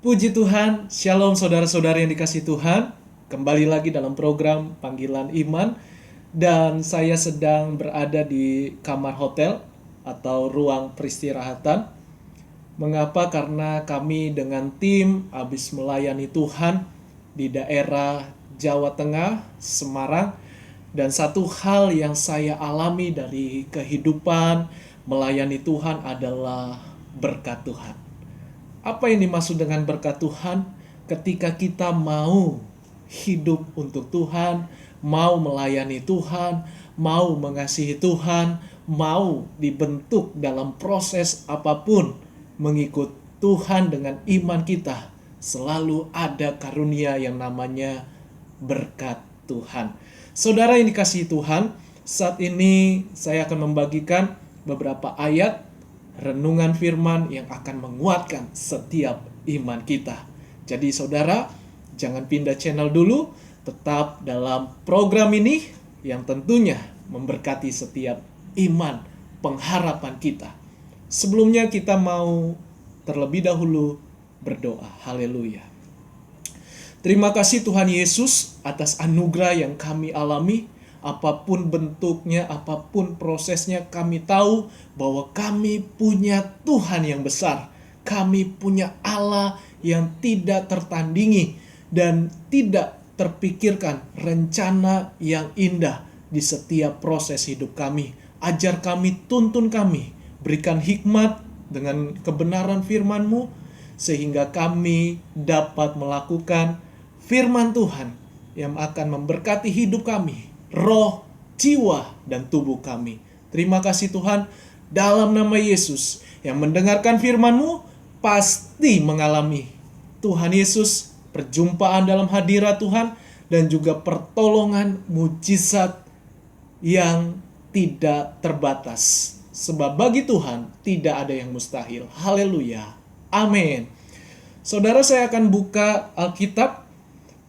Puji Tuhan, Shalom saudara-saudari yang dikasihi Tuhan. Kembali lagi dalam program Panggilan Iman. Dan saya sedang berada di kamar hotel atau ruang peristirahatan. Mengapa? Karena kami dengan tim habis melayani Tuhan di daerah Jawa Tengah, Semarang. Dan satu hal yang saya alami dari kehidupan melayani Tuhan adalah berkat Tuhan. Apa yang dimaksud dengan berkat Tuhan? Ketika kita mau hidup untuk Tuhan, mau melayani Tuhan, mau mengasihi Tuhan, mau dibentuk dalam proses apapun, mengikut Tuhan dengan iman kita, selalu ada karunia yang namanya berkat Tuhan. Saudara yang dikasihi Tuhan, saat ini saya akan membagikan beberapa ayat renungan firman yang akan menguatkan setiap iman kita. Jadi saudara, jangan pindah channel dulu, tetap dalam program ini yang tentunya memberkati setiap iman pengharapan kita. Sebelumnya kita mau terlebih dahulu berdoa. Haleluya. Terima kasih Tuhan Yesus atas anugerah yang kami alami. Apapun bentuknya, apapun prosesnya, kami tahu bahwa kami punya Tuhan yang besar. Kami punya Allah yang tidak tertandingi dan tidak terpikirkan rencana yang indah di setiap proses hidup kami. Ajar kami, tuntun kami, berikan hikmat dengan kebenaran firman-Mu, sehingga kami dapat melakukan firman Tuhan yang akan memberkati hidup kami, roh, jiwa, dan tubuh kami. Terima kasih Tuhan, dalam nama Yesus, yang mendengarkan firman-Mu pasti mengalami Tuhan Yesus, perjumpaan dalam hadirat Tuhan, dan juga pertolongan mujizat yang tidak terbatas. Sebab bagi Tuhan tidak ada yang mustahil. Haleluya. Amin. Saudara, saya akan buka Alkitab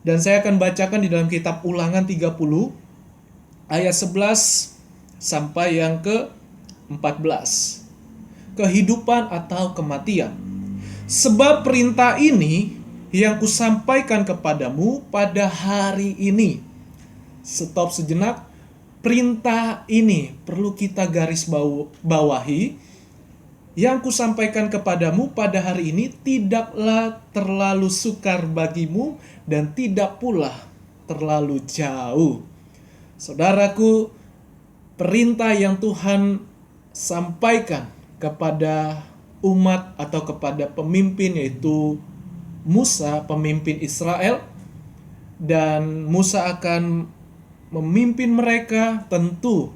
dan saya akan bacakan di dalam kitab Ulangan 30 ayat 11 sampai yang ke-14. Kehidupan atau kematian. Sebab perintah ini yang kusampaikan kepadamu pada hari ini. Stop sejenak. Perintah ini perlu kita garis bawahi. Yang kusampaikan kepadamu pada hari ini tidaklah terlalu sukar bagimu dan tidak pula terlalu jauh. Saudaraku, perintah yang Tuhan sampaikan kepada umat atau kepada pemimpin, yaitu Musa, pemimpin Israel, dan Musa akan memimpin mereka, tentu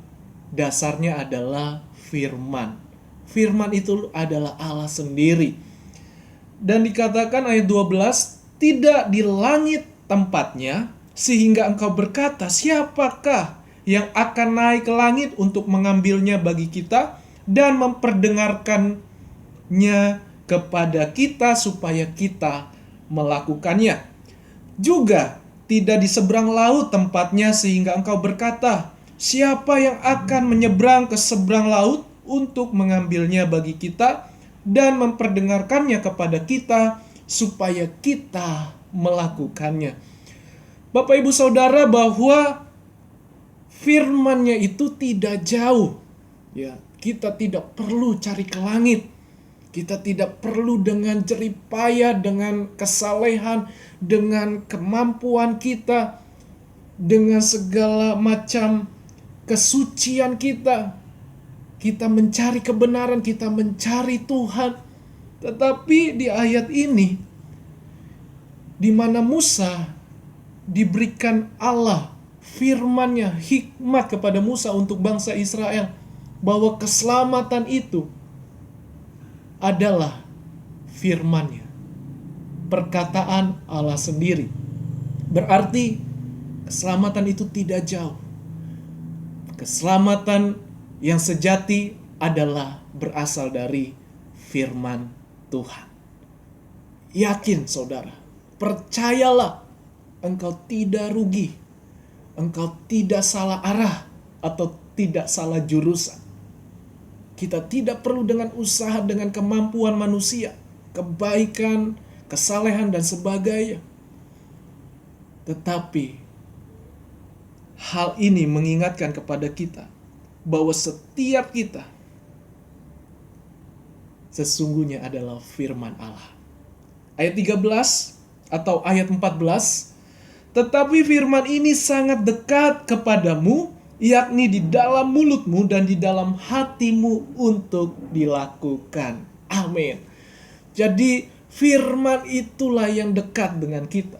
dasarnya adalah firman. Firman itu adalah Allah sendiri. Dan dikatakan ayat 12, tidak di langit tempatnya, sehingga engkau berkata, siapakah yang akan naik ke langit untuk mengambilnya bagi kita dan memperdengarkannya kepada kita supaya kita melakukannya. Juga tidak di seberang laut tempatnya, sehingga engkau berkata, siapa yang akan menyeberang ke seberang laut untuk mengambilnya bagi kita dan memperdengarkannya kepada kita supaya kita melakukannya. Bapak Ibu Saudara, bahwa firman-Nya itu tidak jauh. Ya, kita tidak perlu cari ke langit. Kita tidak perlu dengan jerih payah, dengan kesalehan, dengan kemampuan kita, dengan segala macam kesucian kita. Kita mencari kebenaran, kita mencari Tuhan. Tetapi di ayat ini, di mana Musa diberikan Allah firman-Nya, hikmat kepada Musa untuk bangsa Israel, bahwa keselamatan itu adalah firman-Nya, perkataan Allah sendiri. Berarti keselamatan itu tidak jauh. Keselamatan yang sejati adalah berasal dari firman Tuhan. Yakin saudara, percayalah, engkau tidak rugi, engkau tidak salah arah atau tidak salah jurusan. Kita tidak perlu dengan usaha, dengan kemampuan manusia, kebaikan, kesalehan dan sebagainya. Tetapi hal ini mengingatkan kepada kita bahwa setiap kita sesungguhnya adalah firman Allah. Ayat 13 atau ayat 14, tetapi firman ini sangat dekat kepadamu, yakni di dalam mulutmu dan di dalam hatimu untuk dilakukan. Amin. Jadi firman itulah yang dekat dengan kita.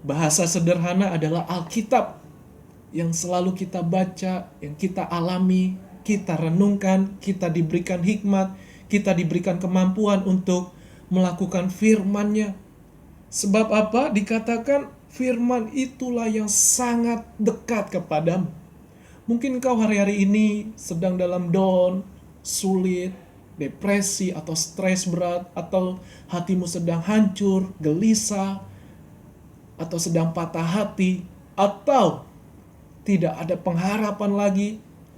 Bahasa sederhana adalah Alkitab yang selalu kita baca, yang kita alami, kita renungkan, kita diberikan hikmat, kita diberikan kemampuan untuk melakukan firman-Nya. Sebab apa? Dikatakan firman itulah yang sangat dekat kepadamu. Mungkin kau hari-hari ini sedang dalam down, sulit, depresi atau stres berat, atau hatimu sedang hancur, gelisah, atau sedang patah hati, atau tidak ada pengharapan lagi,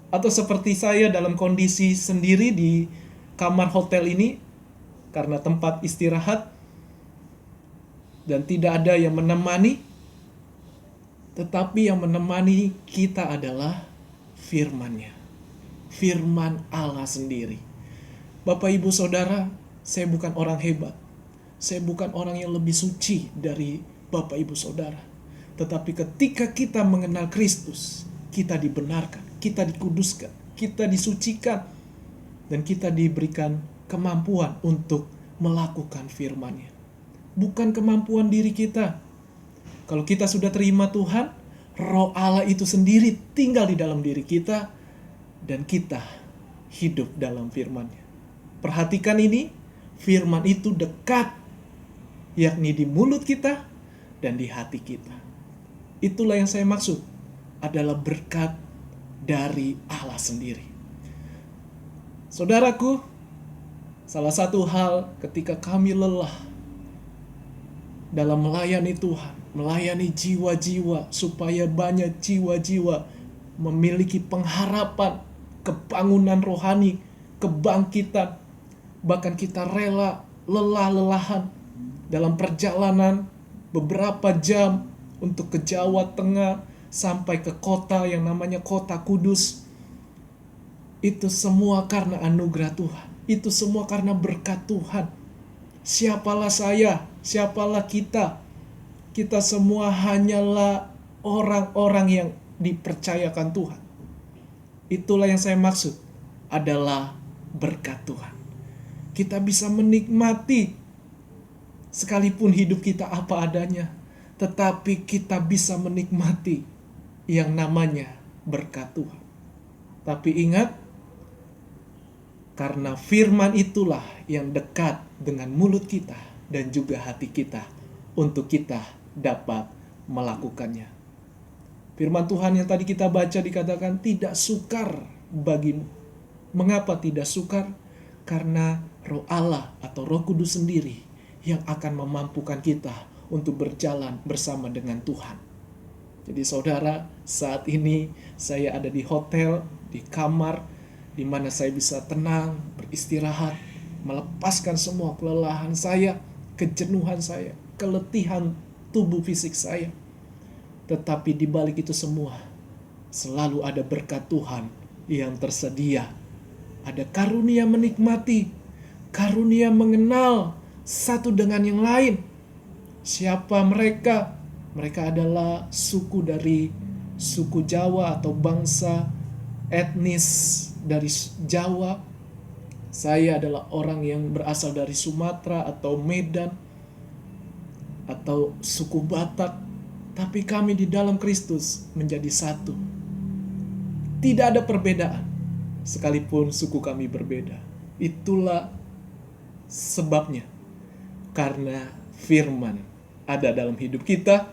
atau seperti saya dalam kondisi sendiri di kamar hotel ini karena tempat istirahat dan tidak ada yang menemani, tetapi yang menemani kita adalah firman-Nya, firman Allah sendiri. Bapak, Ibu, Saudara, saya bukan orang hebat, saya bukan orang yang lebih suci dari Bapak, Ibu, Saudara. Tetapi ketika kita mengenal Kristus, kita dibenarkan, kita dikuduskan, kita disucikan, dan kita diberikan kemampuan untuk melakukan firman-Nya. Bukan kemampuan diri kita. Kalau kita sudah terima Tuhan, Roh Allah itu sendiri tinggal di dalam diri kita, dan kita hidup dalam firman-Nya. Perhatikan ini, firman itu dekat, yakni di mulut kita dan di hati kita. Itulah yang saya maksud, adalah berkat dari Allah sendiri. Saudaraku, salah satu hal ketika kami lelah dalam melayani Tuhan, melayani jiwa-jiwa, supaya banyak jiwa-jiwa memiliki pengharapan, kebangunan rohani, kebangkitan, bahkan kita rela lelah-lelahan dalam perjalanan beberapa jam untuk ke Jawa Tengah, sampai ke kota yang namanya Kota Kudus. Itu semua karena anugerah Tuhan. Itu semua karena berkat Tuhan. Siapalah saya? Siapalah kita? Kita semua hanyalah orang-orang yang dipercayakan Tuhan. Itulah yang saya maksud, adalah berkat Tuhan. Kita bisa menikmati sekalipun hidup kita apa adanya, tetapi kita bisa menikmati yang namanya berkat Tuhan. Tapi ingat, karena firman itulah yang dekat dengan mulut kita dan juga hati kita untuk kita dapat melakukannya. Firman Tuhan yang tadi kita baca dikatakan tidak sukar bagimu. Mengapa tidak sukar? Karena Roh Allah atau Roh Kudus sendiri yang akan memampukan kita untuk berjalan bersama dengan Tuhan. Jadi saudara, saat ini saya ada di hotel, di kamar, di mana saya bisa tenang, beristirahat, melepaskan semua kelelahan saya, kejenuhan saya, keletihan tubuh fisik saya. Tetapi di balik itu semua, selalu ada berkat Tuhan yang tersedia. Ada karunia menikmati, karunia mengenal satu dengan yang lain. Siapa mereka? Mereka adalah suku dari suku Jawa atau bangsa etnis dari Jawa. Saya adalah orang yang berasal dari Sumatera atau Medan atau suku Batak, tapi kami di dalam Kristus menjadi satu. Tidak ada perbedaan, sekalipun suku kami berbeda. Itulah sebabnya, karena firman ada dalam hidup kita,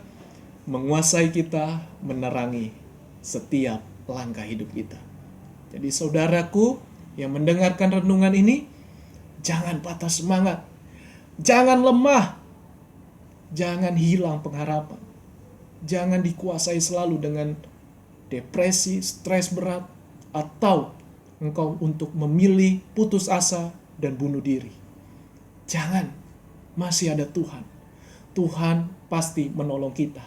menguasai kita, menerangi setiap langkah hidup kita. Jadi saudaraku yang mendengarkan renungan ini, jangan patah semangat, jangan lemah, jangan hilang pengharapan, jangan dikuasai selalu dengan depresi, stres berat, atau engkau untuk memilih putus asa dan bunuh diri. Jangan. masih ada Tuhan. Tuhan pasti menolong kita.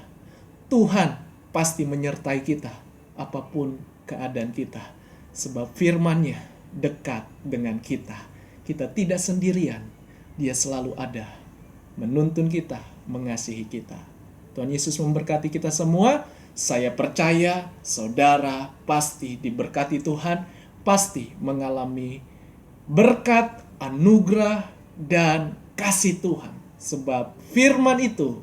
Tuhan pasti menyertai kita apapun keadaan kita. Sebab firman-Nya dekat dengan kita. Kita tidak sendirian. Dia selalu ada, menuntun kita, mengasihi kita. Tuhan Yesus memberkati kita semua. Saya percaya saudara pasti diberkati Tuhan, pasti mengalami berkat, anugerah, dan kasih Tuhan. Sebab firman itu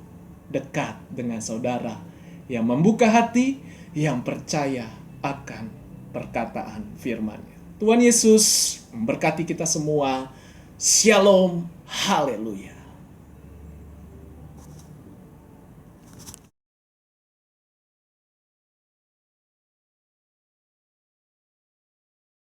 dekat dengan saudara yang membuka hati, yang percaya akan perkataan firman-Nya. Tuhan Yesus memberkati kita semua. Shalom, haleluya.